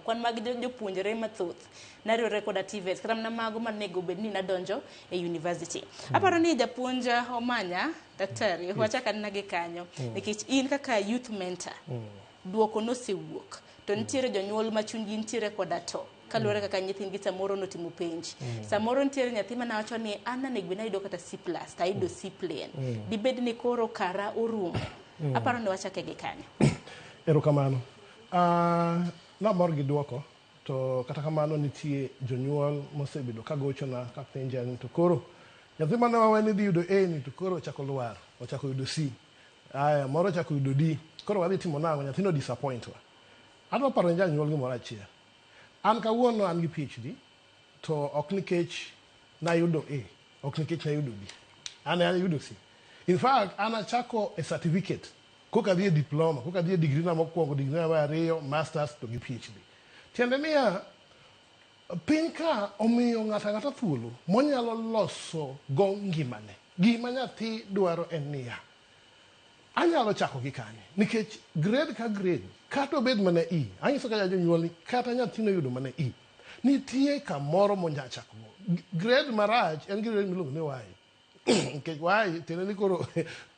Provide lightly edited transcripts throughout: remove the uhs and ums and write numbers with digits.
kwan mag jopuonjre mathoth nariwore koda TVET kata mana mago manego bed ni nadonjo e university. Aparo ni japuonj Omanya daktari wachaka nagi kanyo nikech in kaka youth mentor duoko nosewuok to nitiere jonyuol ma chunygi nitiere koda to kaluwore kaka nyithindgi samoro notimo penj. Samoro nitiere nyathi manawacho ni an nanego nayudo kata C+ to ayudo C plain. Dibed ni koro kara orumo. Aparo ni wachake gi kanyo. Erokamano. Namor gi duoko to kata kamano nitie jonyuol mosebedo ka gochona ka penja ni to koro nyathi mane waweni dhi yudo A ni to koro ochako lwar, ochako yudo C. Aya moro ochako yudo D. Koro wadhi timo nang'o, nyathino disappoint wa. Adwa paro janyuol gimoro achiel. An kawuono an gi PhD to ok nikech nayudo A, ok nikech nayudo B. An ayudo C. In fact, an achako a certificate. Koka dhie diploma, koka dhie degree na mokwongo, degree na mar ariyo, masters to gi PhD. Tiende niya, piny ka omiyo ng'ata thuolo monyalo loso go ngimane. Gima nyathi dwaro en niya, anyalo chako gi kanye nikech grade ka grade kata obed mana E, anyiso ka janyuol ni kata nyathi no yudo mana E, nitie kamoro monyalo chako. Grade marach en grade miluongo ni Y. Okay, why tiende ni koro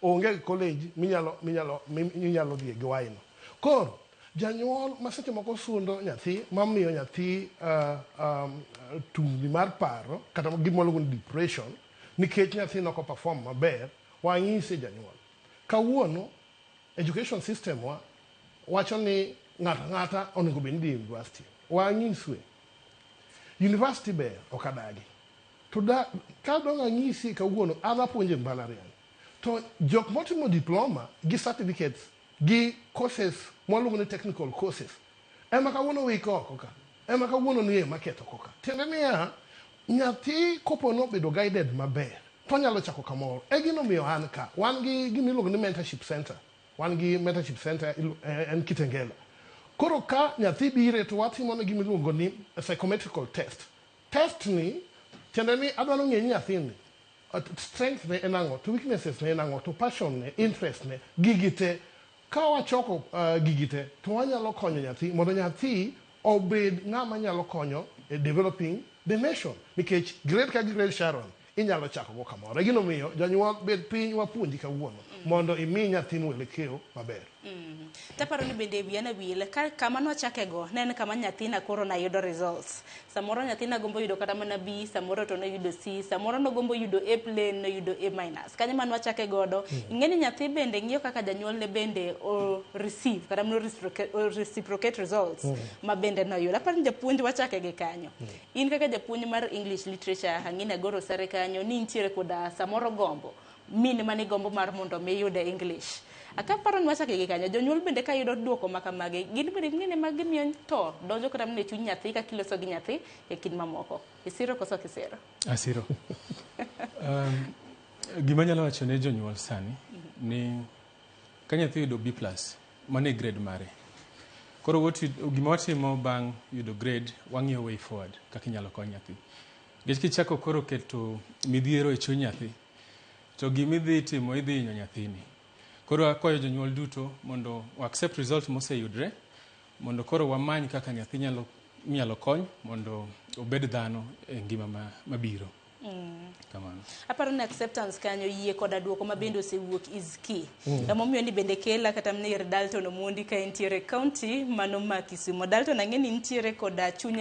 onge college minyalo dhi gi Y no. Koro janyuol ma seche moko sundo nyathi mamiyo nyathi tungni mar paro kata gima luongo ni depression nikech nyathi noko perform maber, wanyise janyuol. Kawuono education system wa wacho ni ng'ata onego bed ni dhi university. Wanyiswe university ber ok adagi. To ka dong' anyisi kawuono an apuonjo mbalariany. To jok motimo diploma gi certificates gi courses mwaluongo ni technical courses ema kawuono wiko oko ka. Ema kawuono ni maketho koka. Tiende niya, nyathi kopono bedo guided maber to nyalo chako kamoro. E gino miyo an ka wan gi gimiluongo ni mentorship center. Wan gi mentorship center en Kitengela. Koro ka nyathi bire to watimo ne gimiluongo ni psychometrical test. Test ni tiende ni adwaro ng'eyo nyathini strength ne en ang'o, to weaknesses ne en ang'o, to passion ne, interest ne, gigi te. Ka wachoko gigi te to wanyalo konyo nyathi mondo nyathi obed ng'ama nyalo konyo e developing the nation. Nikech grade ka grade Sharon inyalo chako go kamoro. E gino miyo janyuol bed piny wapuonji kawuono mondo imi nyathi mwelekeo maber. Taparo ni bende wiya na wile kama nwachake go ne en kama nyathina koro nayudo results. Samoro nyathina gombo yudo kata mana B, samoro to noyudo C, samoro nogombo yudo A plain, noyudo A-. Kanyo ma nwachake godo. Ing'eni nyathi bende ng'iyo kaka janyuol ne bende o receive kata no reciprocate results ma bende noyudo. Aparo ni japuonj wachake gi kanyo. In kaka japuonj mar English literature hang'ine goro sare kanyo ni nitiere koda samoro gombo min mani gombo mar mondo mi yude English. Akaparo ni wachake gi kanyo jonyuol bende ka yudo duoko makamage gin bende ng'ene mag miyo to donjo kata mne chuny nyathi ka kiloso gi nyathi e kin mamoko. Isiro koso kisiro? Asiro. Gima nyalo wacho ne jonyuol sani ni ka nyathi yudo B+, mane grade mare. Koro gima watimo bang' yudo grade wang'iyo way forward kaka inyalo kony nyathi. Nikech kichako koro keto midhiero e chuny nyathi to gimidhi timo idhi hinyo nyathini. Koro akwayo jonyuol duto mondo accept result moseyudre mondo koro wamany kaka nyathi nyalo kony mondo obed dhano e ngima mabiro. Kamano. Aparo ni acceptance kanyo yie koda duoko ma bende osewuok is key. Emomiyo ni bende kela kata mne Dalton Omondi ka entiere county mano ma Kisumu. Dalton ang'eni nitiere koda chuny